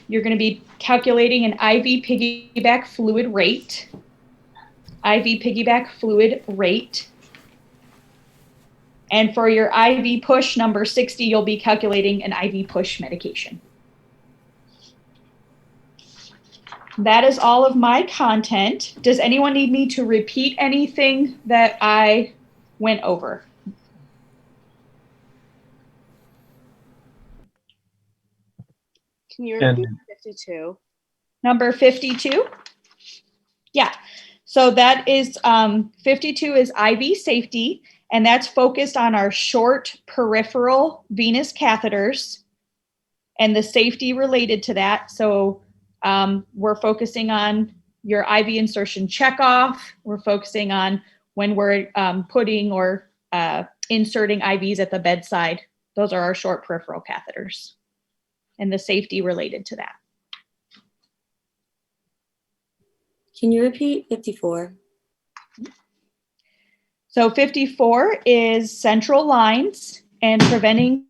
you're going to be calculating an IV piggyback fluid rate. IV piggyback fluid rate. And for your IV push number 60, you'll be calculating an IV push medication. That is all of my content. Does anyone need me to repeat anything that I went over? Can you repeat 52? Number 52? Yeah. So that is 52 is IV safety, and that's focused on our short peripheral venous catheters and the safety related to that. So we're focusing on your IV insertion checkoff. We're focusing on when we're putting or inserting IVs at the bedside. Those are our short peripheral catheters and the safety related to that. Can you repeat 54? So 54 is central lines and preventing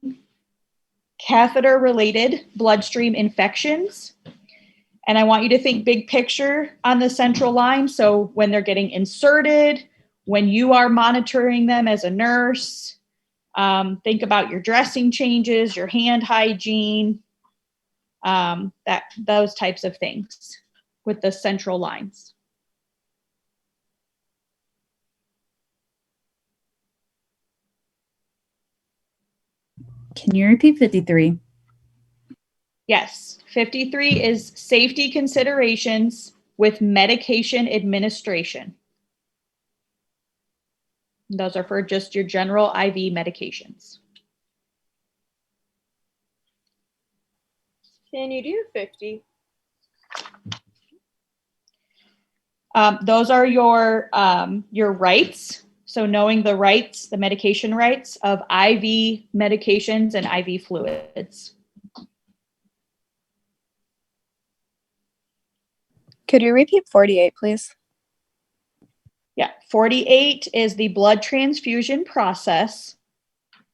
catheter-related bloodstream infections. And I want you to think big picture on the central line. So when they're getting inserted, when you are monitoring them as a nurse, think about your dressing changes, your hand hygiene, those types of things with the central lines. Can you repeat 53? Yes, 53 is safety considerations with medication administration. Those are for just your general IV medications. Can you do 50? Those are your rights. So knowing the rights, the medication rights of IV medications and IV fluids. Could you repeat 48, please? Yeah, 48 is the blood transfusion process.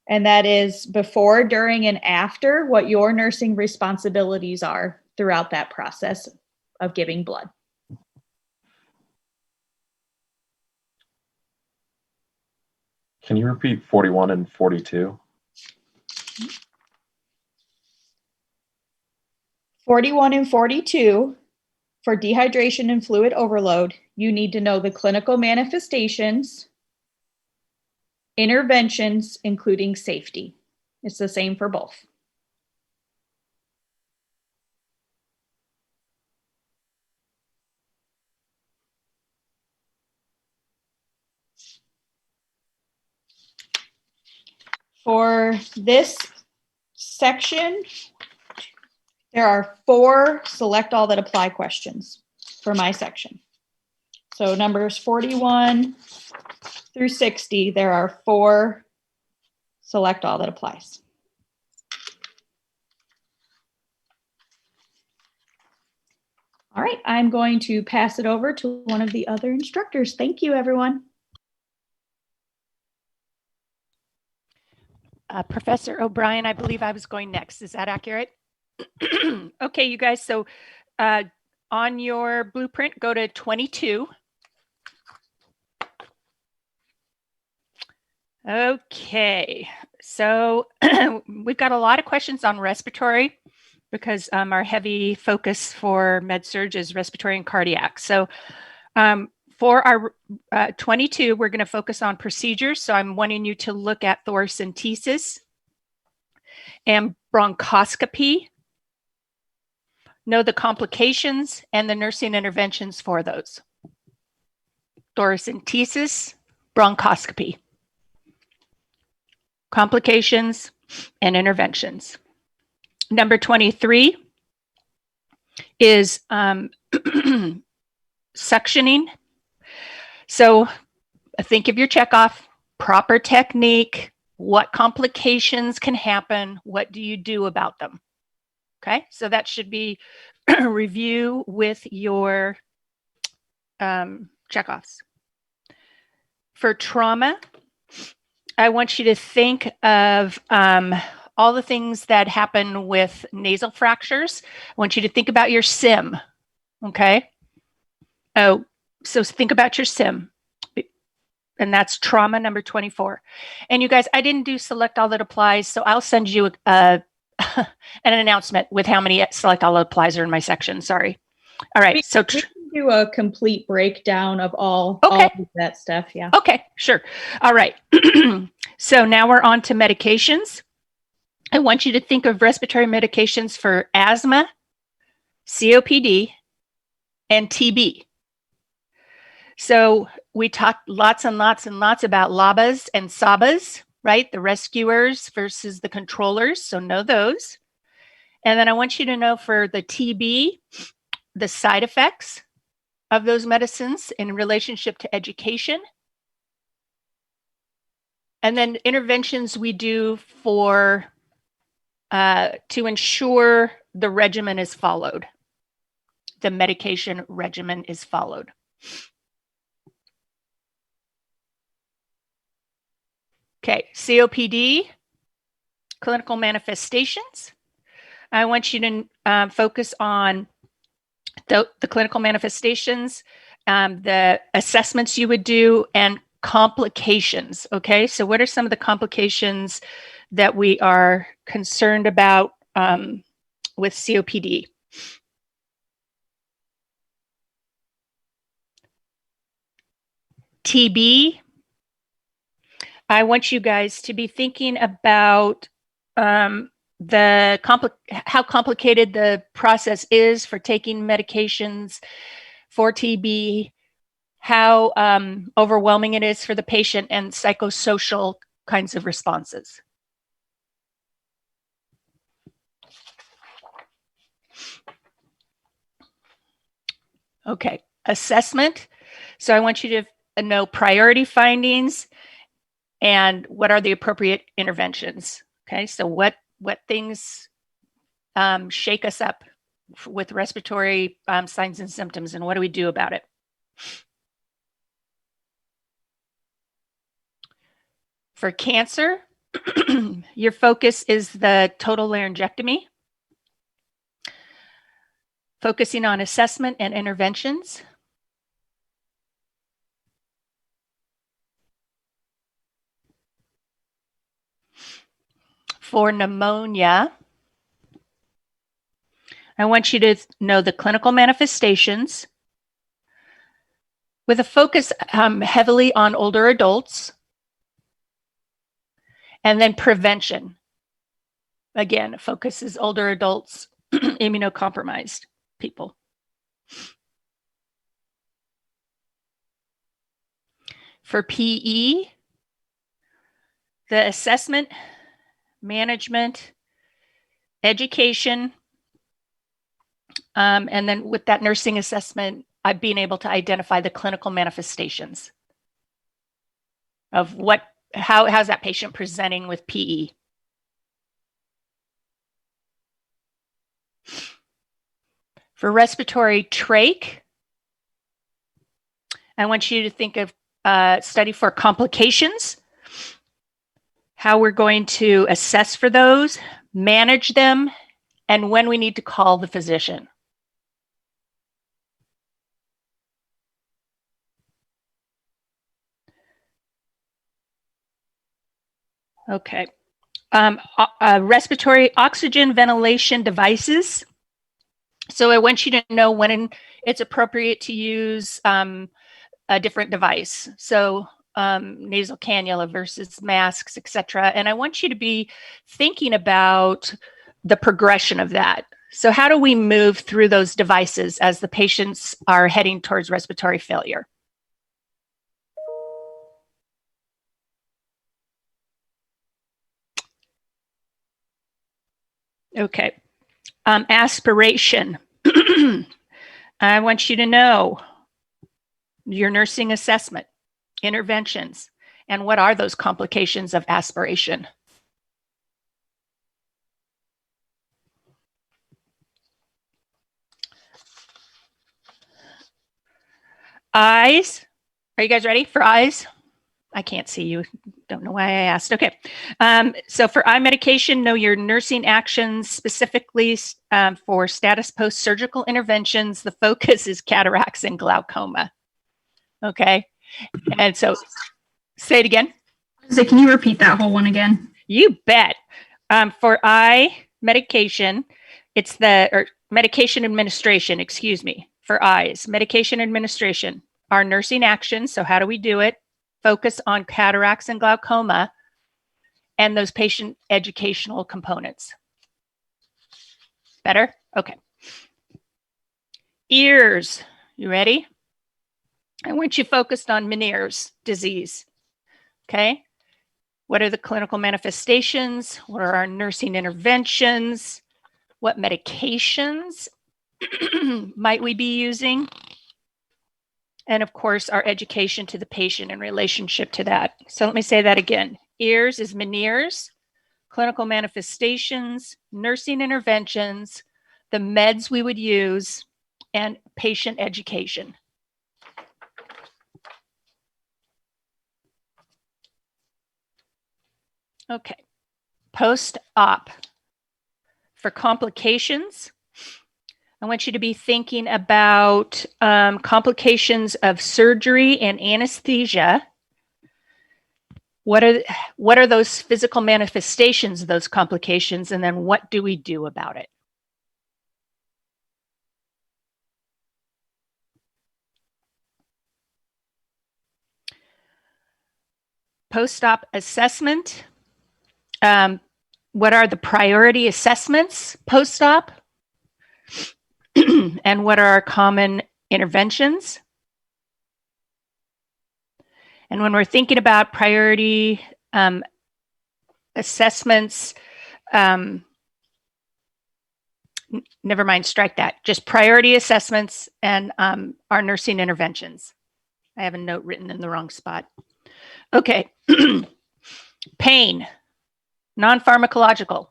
And that is before, during, and after what your nursing responsibilities are throughout that process of giving blood. Can you repeat 41 and 42? 41 and 42, for dehydration and fluid overload, you need to know the clinical manifestations, interventions, including safety. It's the same for both. For this section, there are 4 select all that apply questions for my section. So numbers 41 through 60, there are 4 select all that applies. All right, I'm going to pass it over to one of the other instructors. Thank you, everyone. Professor O'Brien, I believe I was going next. Is that accurate? Okay, you guys, so on your blueprint, go to 22. Okay, so we've got a lot of questions on respiratory because our heavy focus for Medsurge is respiratory and cardiac. So for our 22, we're going to focus on procedures. So I'm wanting you to look at thoracentesis and bronchoscopy, know the complications and the nursing interventions for those. Thoracentesis, bronchoscopy, complications and interventions. Number 23 is suctioning. So think of your checkoff, proper technique, what complications can happen, what do you do about them? Okay, so that should be a review with your checkoffs. For trauma, I want you to think of all the things that happen with nasal fractures. I want you to think about your SIM. Okay. Oh, so think about your SIM. And that's trauma number 24. And you guys, I didn't do select all that applies, so I'll send you an announcement with how many select all that applies are in my section. Sorry. All right. So we can do a complete breakdown of all Okay. of that stuff. Yeah. Okay, sure. All right. So now we're on to medications. I want you to think of respiratory medications for asthma, COPD, and TB. So we talked lots and lots and lots about LABAs and SABAs, right? The rescuers versus the controllers. So know those. And then I want you to know for the TB, the side effects of those medicines in relationship to education. And then interventions we do for to ensure the regimen is followed. The medication regimen is followed. Okay, COPD, clinical manifestations. I want you to focus on the clinical manifestations, the assessments you would do, and complications. Okay, so what are some of the complications that we are concerned about with COPD? TB. I want you guys to be thinking about how complicated the process is for taking medications for TB, how overwhelming it is for the patient, and psychosocial kinds of responses. Okay, assessment. So I want you to know priority findings and what are the appropriate interventions. Okay, so what things shake us up with respiratory signs and symptoms, and what do we do about it? For cancer, your focus is the total laryngectomy, focusing on assessment and interventions. For pneumonia, I want you to know the clinical manifestations with a focus heavily on older adults, and then prevention. Again, focus is older adults, immunocompromised people. For PE, the assessment, management, education, and then with that nursing assessment, I've been able to identify the clinical manifestations of how's that patient presenting with PE. For respiratory trach, I want you to think of study for complications, how we're going to assess for those, manage them, and when we need to call the physician. Okay. Respiratory oxygen ventilation devices. So I want you to know when it's appropriate to use a different device. So nasal cannula versus masks, etc. And I want you to be thinking about the progression of that. So how do we move through those devices as the patients are heading towards respiratory failure? Okay. Aspiration. I want you to know your nursing assessment, interventions, and what are those complications of aspiration? Eyes. Are you guys ready for eyes? I can't see you. Don't know why I asked. Okay. So for eye medication, know your nursing actions specifically for status post-surgical interventions. The focus is cataracts and glaucoma. Okay. And so say it again. So can you repeat that whole one again? You bet. For eye medication, it's medication administration, excuse me, for eyes. Medication administration, our nursing actions. So how do we do it? Focus on cataracts and glaucoma and those patient educational components. Better? Okay. Ears, you ready? I want you focused on Meniere's disease. Okay. What are the clinical manifestations? What are our nursing interventions? What medications might we be using? And of course, our education to the patient in relationship to that. So let me say that again. Ears is Meniere's, clinical manifestations, nursing interventions, the meds we would use, and patient education. Okay, post-op. For complications, I want you to be thinking about complications of surgery and anesthesia. What are those physical manifestations of those complications, and then what do we do about it? Post-op assessment. What are the priority assessments post-op? And what are our common interventions? And when we're thinking about priority assessments, never mind, strike that. Just priority assessments and our nursing interventions. I have a note written in the wrong spot. Okay. Pain, non-pharmacological.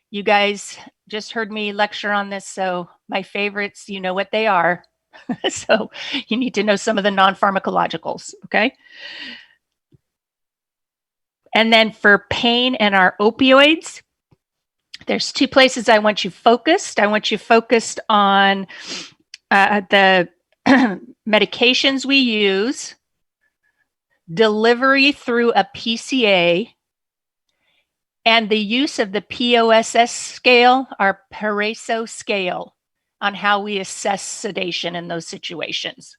You guys just heard me lecture on this, so my favorites, you know what they are. So you need to know some of the non-pharmacologicals, okay? And then for pain and our opioids, there's two places I want you focused. I want you focused on the medications we use, delivery through a PCA, and the use of the POSS scale, our Pareso scale, on how we assess sedation in those situations.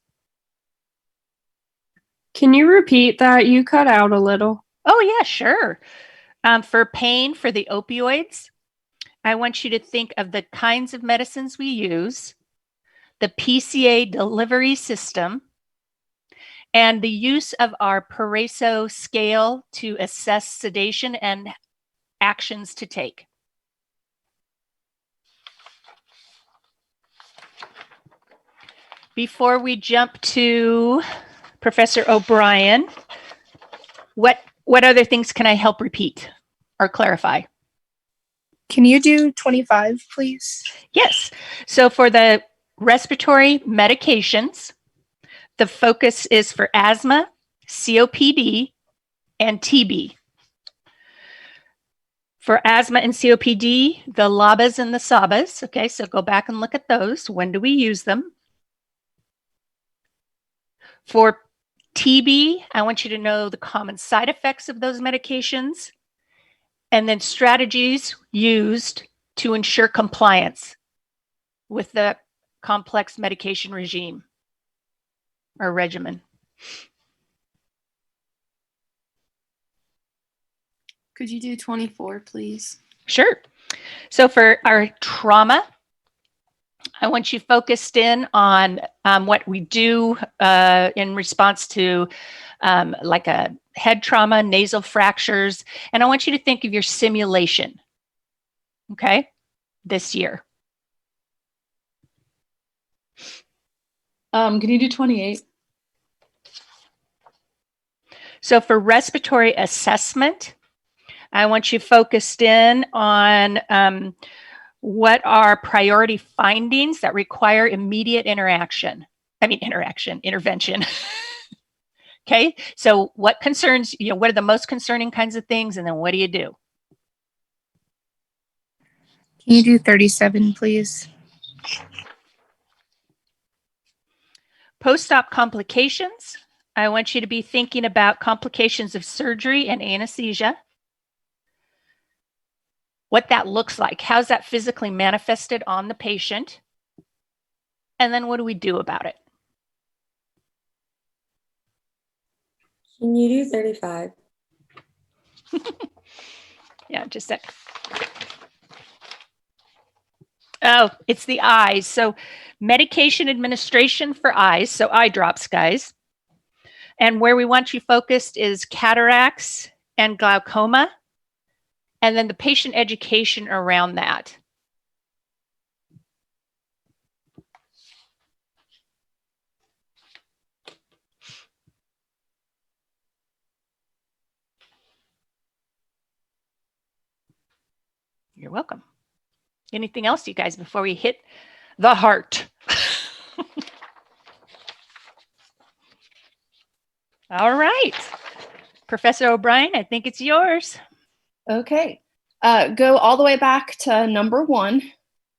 Can you repeat that? You cut out a little. Oh, yeah, sure. For pain, for the opioids, I want you to think of the kinds of medicines we use, the PCA delivery system, and the use of our Pareso scale to assess sedation and actions to take. Before we jump to Professor O'Brien, what other things can I help repeat or clarify? Can you do 25, please? Yes. So for the respiratory medications, the focus is for asthma, COPD, and TB. For asthma and COPD, the LABAs and the SABAs. Okay, so go back and look at those. When do we use them? For TB, I want you to know the common side effects of those medications and then strategies used to ensure compliance with the complex medication regime or regimen. Could you do 24, please? Sure. So for our trauma, I want you focused in on what we do in response to like a head trauma, nasal fractures, and I want you to think of your simulation, okay, this year. Can you do 28? So for respiratory assessment, I want you focused in on what are priority findings that require immediate intervention. Okay, so what concerns, what are the most concerning kinds of things, and then what do you do? Can you do 37, please? Post-op complications. I want you to be thinking about complications of surgery and anesthesia. What that looks like. How's that physically manifested on the patient? And then what do we do about it? Can you do 35? Yeah, just a sec. Oh, it's the eyes. So medication administration for eyes. So eye drops, guys. And where we want you focused is cataracts and glaucoma. And then the patient education around that. You're welcome. Anything else, you guys, before we hit the heart? All right. Professor O'Brien, I think it's yours. Okay. Go all the way back to number 1.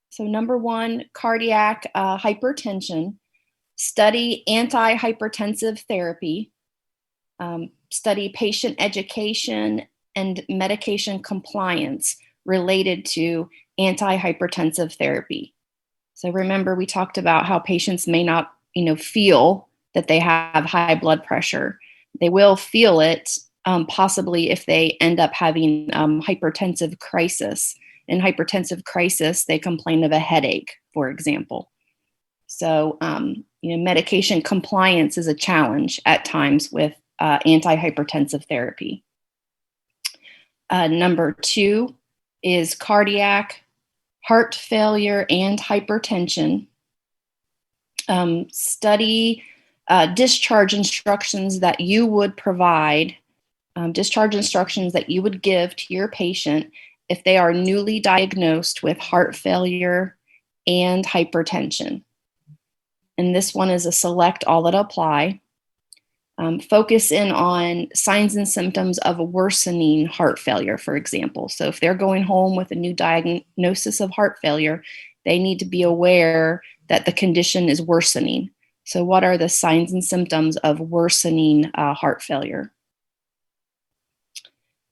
So number 1, cardiac hypertension. Study antihypertensive therapy. Study patient education and medication compliance related to antihypertensive therapy. So remember, we talked about how patients may not, feel that they have high blood pressure. They will feel it possibly if they end up having hypertensive crisis. In hypertensive crisis, they complain of a headache, for example. So, medication compliance is a challenge at times with antihypertensive therapy. Number 2 is cardiac, heart failure, and hypertension. Study discharge instructions that you would provide, discharge instructions that you would give to your patient if they are newly diagnosed with heart failure and hypertension. And this one is a select all that apply. Focus in on signs and symptoms of a worsening heart failure, for example. So if they're going home with a new diagnosis of heart failure, they need to be aware that the condition is worsening. So what are the signs and symptoms of worsening heart failure?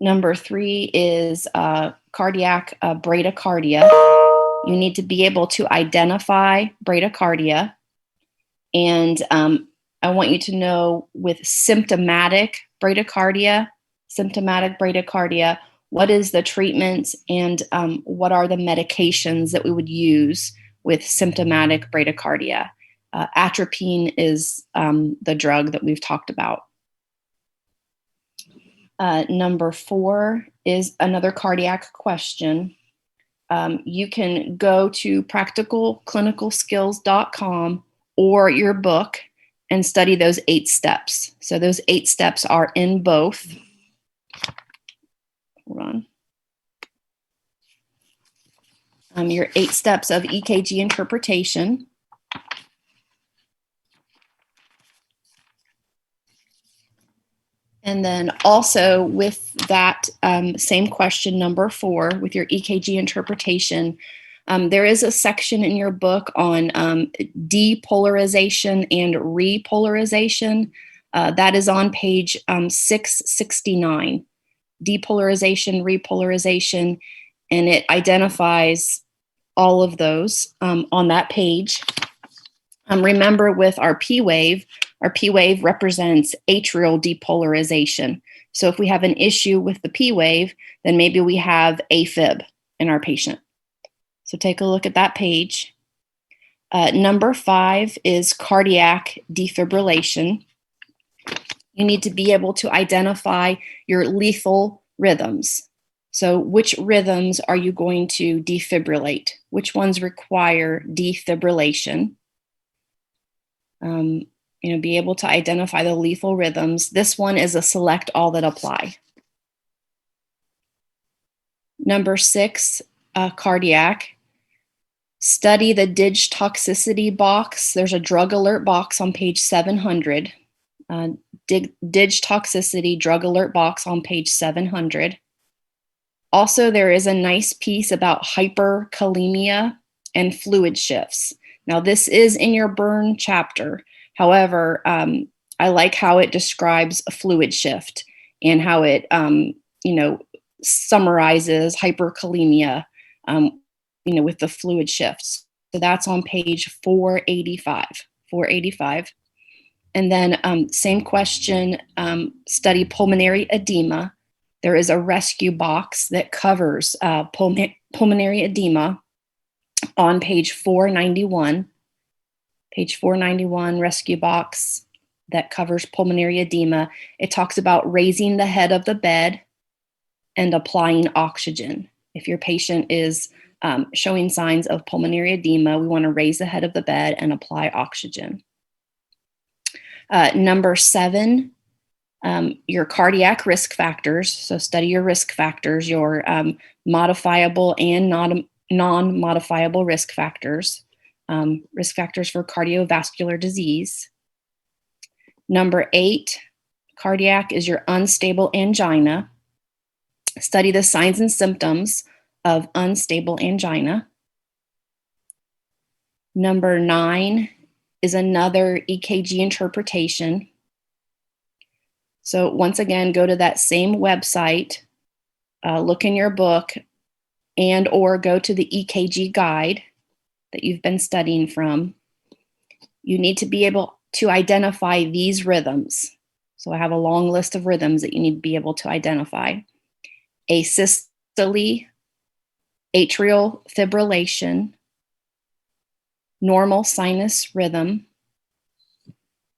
Number 3 is cardiac bradycardia. You need to be able to identify bradycardia. And I want you to know with symptomatic bradycardia, what is the treatment and what are the medications that we would use with symptomatic bradycardia. Atropine is the drug that we've talked about. Number 4 is another cardiac question. You can go to practicalclinicalskills.com or your book and study those 8 steps. So those 8 steps are in both. Hold on. Your 8 steps of EKG interpretation. And then also with that same question, number 4, with your EKG interpretation, there is a section in your book on depolarization and repolarization. That is on page 669. Depolarization, repolarization, and it identifies all of those on that page. Remember, with our P wave represents atrial depolarization. So if we have an issue with the P wave, then maybe we have AFib in our patient. So take a look at that page. Number 5 is cardiac defibrillation. You need to be able to identify your lethal rhythms. So which rhythms are you going to defibrillate? Which ones require defibrillation? Be able to identify the lethal rhythms. This one is a select all that apply. Number 6, cardiac. Study the DIG toxicity box. There's a drug alert box on page 700. Digitoxicity drug alert box on page 700. Also, there is a nice piece about hyperkalemia and fluid shifts. Now, this is in your burn chapter. However, I like how it describes a fluid shift and how it, summarizes hyperkalemia, with the fluid shifts. So that's on page 485. 485. And then same question, study pulmonary edema. There is a rescue box that covers pulmonary edema on page 491. Page 491, rescue box that covers pulmonary edema. It talks about raising the head of the bed and applying oxygen. If your patient is showing signs of pulmonary edema, we want to raise the head of the bed and apply oxygen. Number 7, your cardiac risk factors. So study your risk factors, your modifiable and non-modifiable risk factors for cardiovascular disease. Number 8, cardiac is your unstable angina. Study the signs and symptoms of unstable angina. Number 9 is another EKG interpretation. So once again, go to that same website, look in your book, and or go to the EKG guide that you've been studying from. You need to be able to identify these rhythms. So I have a long list of rhythms that you need to be able to identify. Asystole, atrial fibrillation, normal sinus rhythm,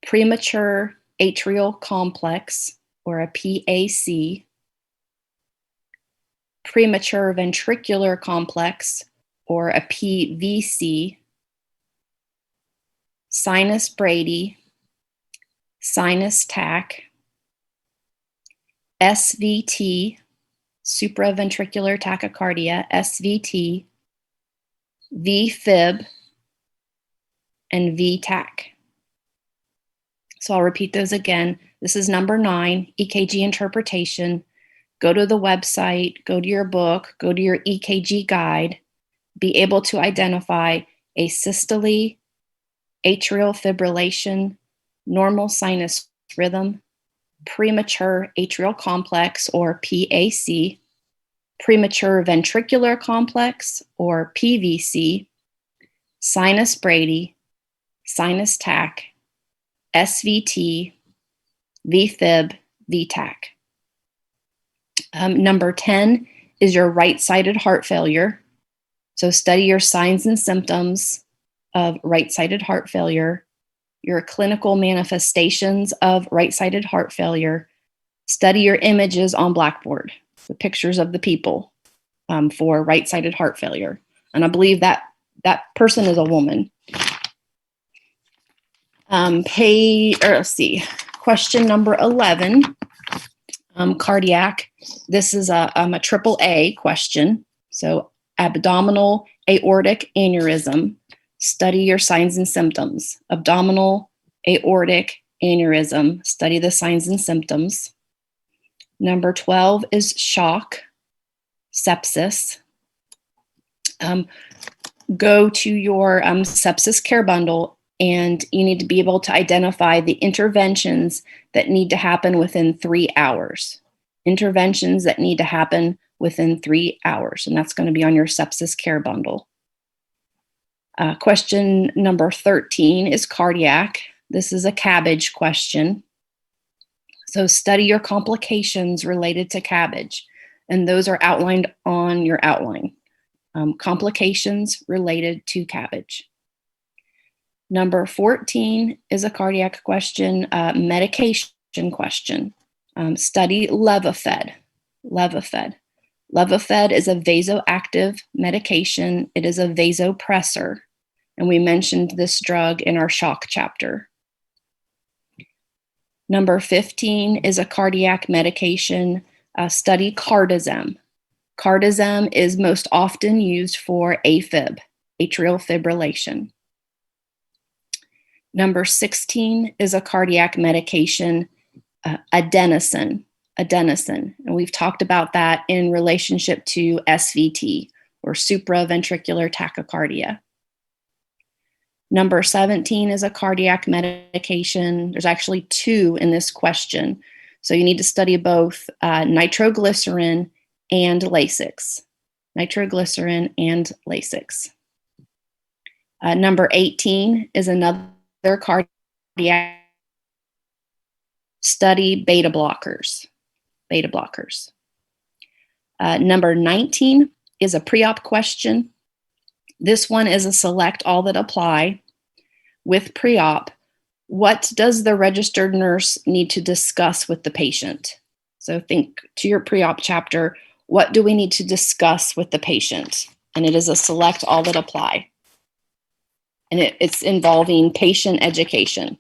premature atrial complex, or a PAC, premature ventricular complex, or a PVC, sinus brady, sinus tach, SVT, supraventricular tachycardia, SVT, VFib, and VTach. So I'll repeat those again. This is number 9, EKG interpretation. Go to the website, go to your book, go to your EKG guide, be able to identify asystole, atrial fibrillation, normal sinus rhythm, premature atrial complex, or PAC, premature ventricular complex, or PVC, sinus brady, sinus tach, SVT, VFib, VTach. Number 10 is your right-sided heart failure. So study your signs and symptoms of right-sided heart failure, your clinical manifestations of right-sided heart failure. Study your images on Blackboard, the pictures of the people for right-sided heart failure. And I believe that person is a woman. Question number 11, cardiac. This is a triple A question. So abdominal aortic aneurysm. Study your signs and symptoms. Abdominal aortic aneurysm. Study the signs and symptoms. Number 12 is shock, sepsis. Go to your sepsis care bundle, and you need to be able to identify the interventions that need to happen within 3 hours. Interventions that need to happen within 3 hours, and that's going to be on your sepsis care bundle. Question number 13 is cardiac. This is a cabbage question. So study your complications related to cabbage, and those are outlined on your outline. Complications related to cabbage. Number 14 is a cardiac question, medication question. Study Levophed. Levophed. Levophed is a vasoactive medication. It is a vasopressor. And we mentioned this drug in our shock chapter. Number 15 is a cardiac medication. Study Cardizem. Cardizem is most often used for AFib, atrial fibrillation. Number 16 is a cardiac medication. adenosine, and we've talked about that in relationship to SVT, or supraventricular tachycardia. Number 17 is a cardiac medication. There's actually 2 in this question. So you need to study both nitroglycerin and Lasix. Nitroglycerin and Lasix. Number 18 is another cardiac study, beta blockers. Number 19 is a pre-op question. This one is a select all that apply. With pre-op, what does the registered nurse need to discuss with the patient? So think to your pre-op chapter, what do we need to discuss with the patient? And it is a select all that apply. And it's involving patient education.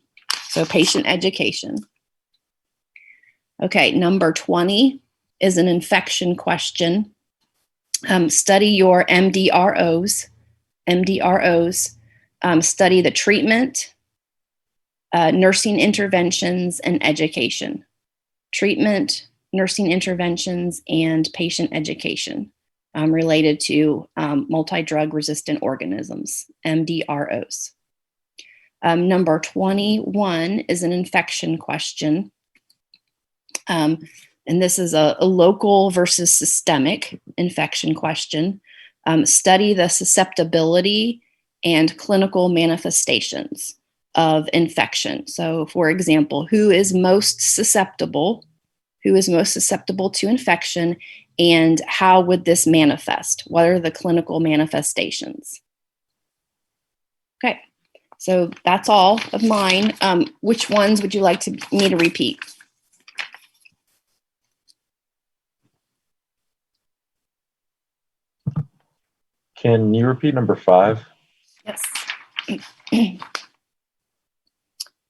So patient education. Okay, number 20 is an infection question. Study your MDROs. Study the treatment, nursing interventions, and education. Treatment, nursing interventions, and patient education related to multi-drug resistant organisms, MDROs. Number 21 is an infection question. And this is a local versus systemic infection question. Study the susceptibility and clinical manifestations of infection. So, for example, who is most susceptible to infection, and how would this manifest? What are the clinical manifestations? Okay, so that's all of mine. Which ones would you like me to repeat? Can you repeat number 5? Yes.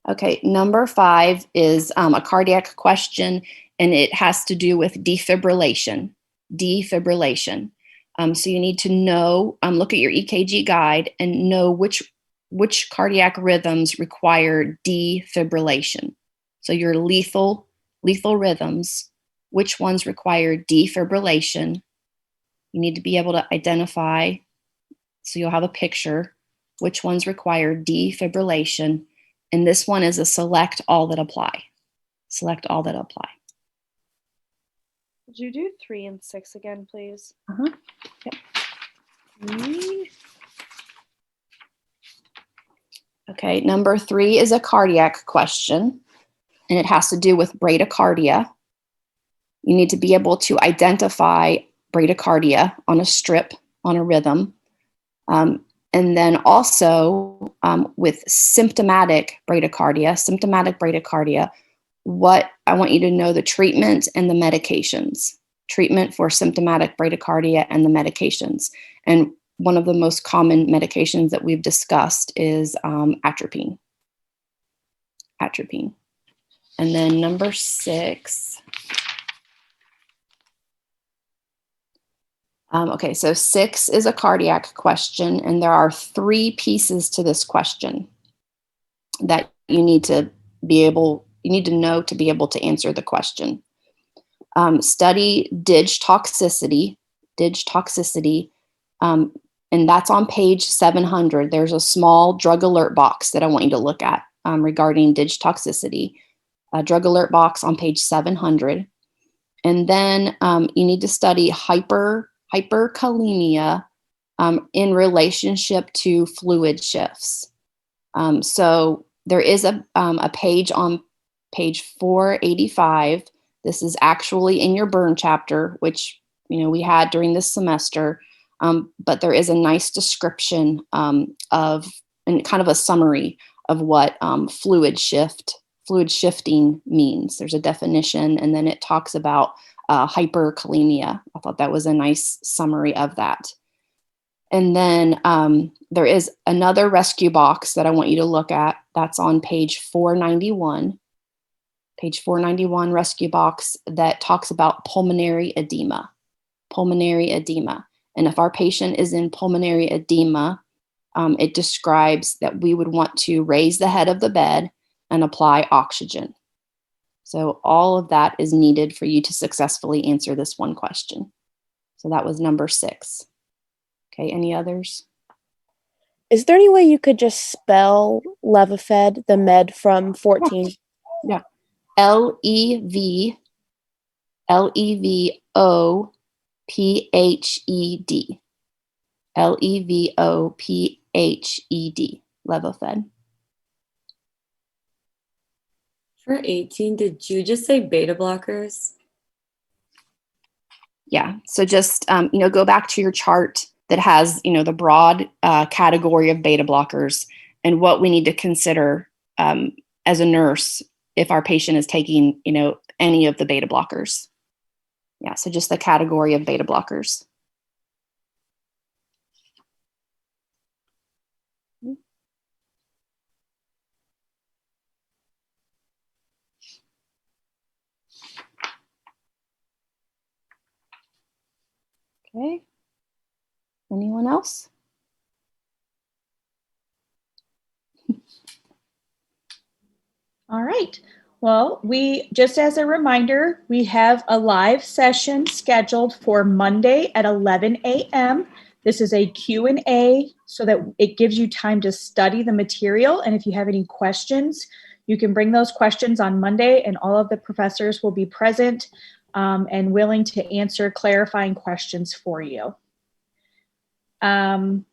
Okay, number 5 is a cardiac question, and it has to do with defibrillation. So you need to know, look at your EKG guide and know which cardiac rhythms require defibrillation. So your lethal rhythms, which ones require defibrillation? You need to be able to identify, so you'll have a picture, which ones require defibrillation. And this one is a select all that apply. Select all that apply. Could you do 3 and 6 again, please? Yep. Okay, number 3 is a cardiac question, and it has to do with bradycardia. You need to be able to identify bradycardia on a strip, on a rhythm. And then also with symptomatic bradycardia, what I want you to know the treatment and the medications. Treatment for symptomatic bradycardia and the medications. And one of the most common medications that we've discussed is atropine. And then number 6. Okay, so 6 is a cardiac question, and there are 3 pieces to this question that you need to know to be able to answer the question. Study DIG toxicity, and that's on page 700. There's a small drug alert box that I want you to look at regarding DIG toxicity. A drug alert box on page 700. And then you need to study hyperkalemia in relationship to fluid shifts. So there is a page on page 485. This is actually in your burn chapter, which we had during this semester. But there is a nice description of and kind of a summary of what fluid shifting means. There's a definition, and then it talks about hyperkalemia. I thought that was a nice summary of that. And then there is another rescue box that I want you to look at. That's on page 491. Page 491 rescue box that talks about pulmonary edema. And if our patient is in pulmonary edema, it describes that we would want to raise the head of the bed and apply oxygen. So all of that is needed for you to successfully answer this one question. So that was number 6. Okay, any others? Is there any way you could just spell Levophed, the med from 14? Yeah. Levophed. Levophed. Levophed. For 18, did you just say beta blockers? Yeah. So just, go back to your chart that has, the broad category of beta blockers and what we need to consider as a nurse if our patient is taking, any of the beta blockers. Yeah. So just the category of beta blockers. Okay. Anyone else? All right. Well, just as a reminder, we have a live session scheduled for Monday at 11 a.m. This is a Q&A so that it gives you time to study the material. And if you have any questions, you can bring those questions on Monday, and all of the professors will be present and willing to answer clarifying questions for you. In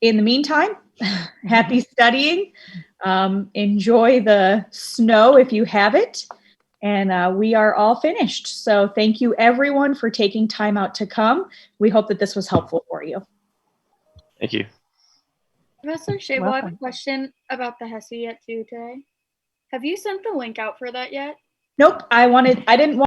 the meantime, happy studying. Enjoy the snow if you have it. And we are all finished. So thank you everyone for taking time out to come. We hope that this was helpful for you. Thank you. Professor Shable, I have a question about the HESI yet too today. Have you sent the link out for that yet? Nope, I didn't want